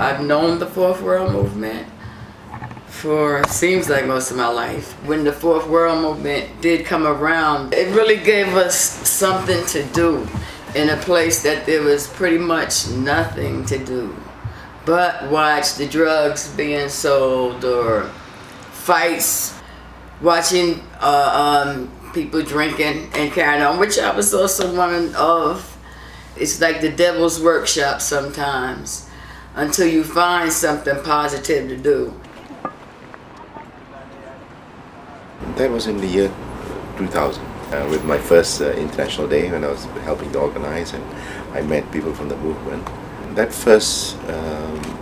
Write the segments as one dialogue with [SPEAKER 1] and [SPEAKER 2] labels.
[SPEAKER 1] I've known the Fourth World Movement for seems like most of my life. When the Fourth World Movement did come around, it really gave us something to do in a place that there was pretty much nothing to do but watch the drugs being sold or fights, watching people drinking and carrying on, which I was also one of. It's like the devil's workshop sometimes until you find something positive to do.
[SPEAKER 2] That was in the year 2000 with my first International Day when I was helping to organize, and I met people from the movement. That first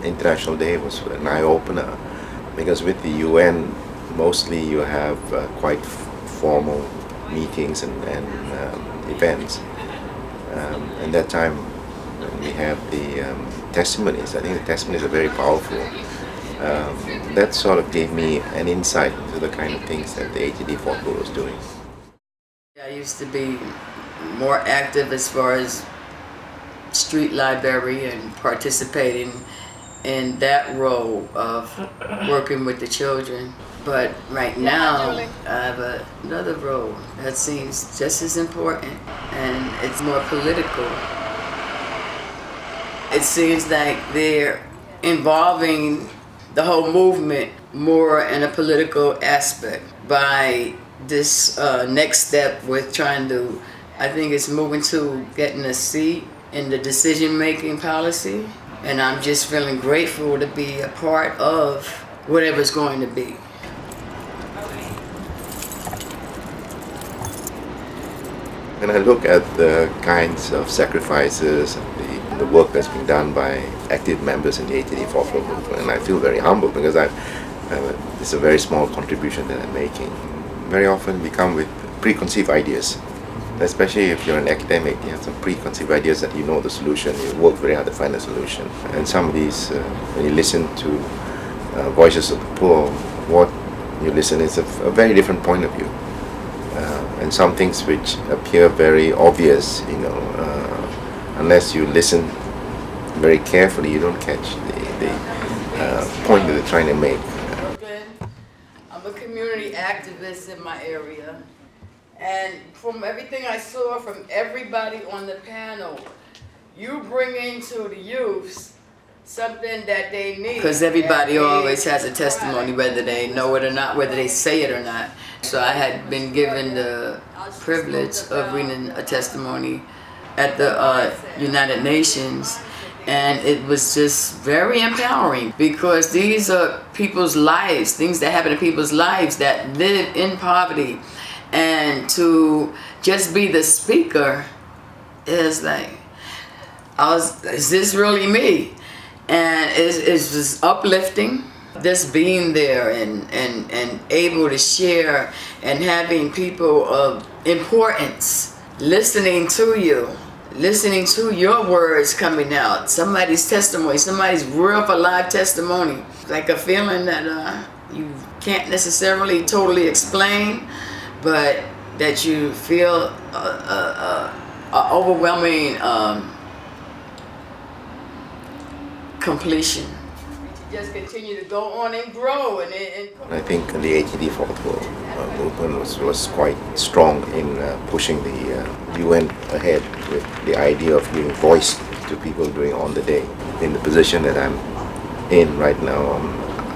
[SPEAKER 2] International Day was an eye-opener because with the UN mostly you have quite formal meetings and events. And that time when we have the testimonies, I think the testimonies are very powerful. That sort of gave me an insight into the kind of things that the ATD Fourth World was doing.
[SPEAKER 1] I used to be more active as far as street library and participating in that role of working with the children. But right now, I have another role that seems just as important, and it's more political. It seems like they're involving the whole movement more in a political aspect by this next step with trying to, I think it's moving to getting a seat in the decision-making policy. And I'm just feeling grateful to be a part of whatever's going to be.
[SPEAKER 2] When I look at the kinds of sacrifices and the work that's been done by active members in the ATD Fourth World movement, and I feel very humble because it's a very small contribution that I'm making. Very often we come with preconceived ideas, especially if you're an academic. You have some preconceived ideas that you know the solution, you work very hard to find a solution. And some of these, when you listen to voices of the poor, what you listen is a very different point of view. And some things which appear very obvious, unless you listen very carefully, you don't catch the point that they're trying to make.
[SPEAKER 1] I'm a community activist in my area, and from everything I saw from everybody on the panel, you bring into the youths something that they need. Because everybody always has a testimony, whether they know it or not, whether they say it or not. So I had been given the privilege of reading a testimony at the United Nations, and it was just very empowering because these are people's lives, things that happen in people's lives that live in poverty, and to just be the speaker is like, is this really me? And it's just uplifting, just being there and able to share and having people of importance listening to you, listening to your words coming out, somebody's testimony, somebody's real alive testimony, like a feeling that you can't necessarily totally explain, but that you feel overwhelming completion. Just continue to go on and grow.
[SPEAKER 2] I think the ATD Fourth World movement was quite strong in pushing the UN ahead with the idea of giving voice to people during on the day. In the position that I'm in right now,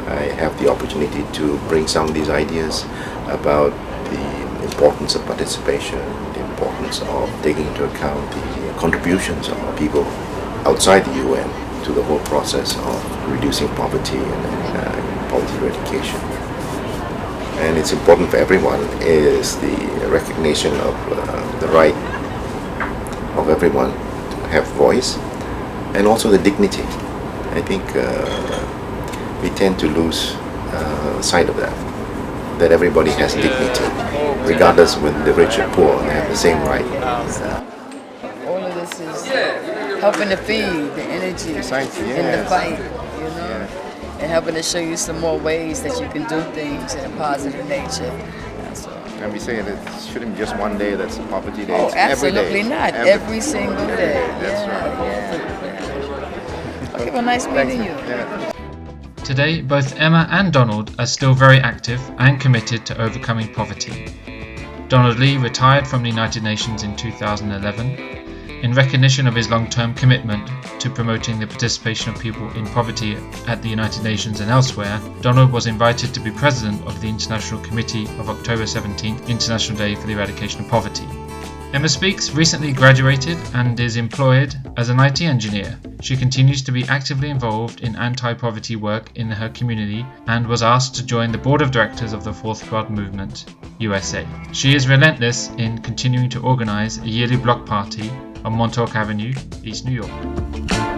[SPEAKER 2] I have the opportunity to bring some of these ideas about the importance of participation, the importance of taking into account the contributions of people outside the UN to the whole process of reducing poverty and poverty eradication. And it's important for everyone is the recognition of the right of everyone to have voice, and also the dignity. I think we tend to lose sight of that everybody has dignity, regardless of whether they're rich or poor, they have the same right.
[SPEAKER 1] All of this is helping to feed the energy in the fight, and helping to show you some more ways that you can do things in a positive nature.
[SPEAKER 2] And we say that it shouldn't be just one day that's a poverty day.
[SPEAKER 1] Oh, absolutely not. Every single day.
[SPEAKER 2] That's right.
[SPEAKER 1] Okay, well, nice meeting you.
[SPEAKER 2] Yeah.
[SPEAKER 3] Today, both Emma and Donald are still very active and committed to overcoming poverty. Donald Lee retired from the United Nations in 2011. In recognition of his long-term commitment to promoting the participation of people in poverty at the United Nations and elsewhere, Donald was invited to be president of the International Committee of October 17th International Day for the Eradication of Poverty. Emma Speaks recently graduated and is employed as an IT engineer. She continues to be actively involved in anti-poverty work in her community and was asked to join the board of directors of the Fourth World Movement, USA. She is relentless in continuing to organize a yearly block party on Montauk Avenue, East New York.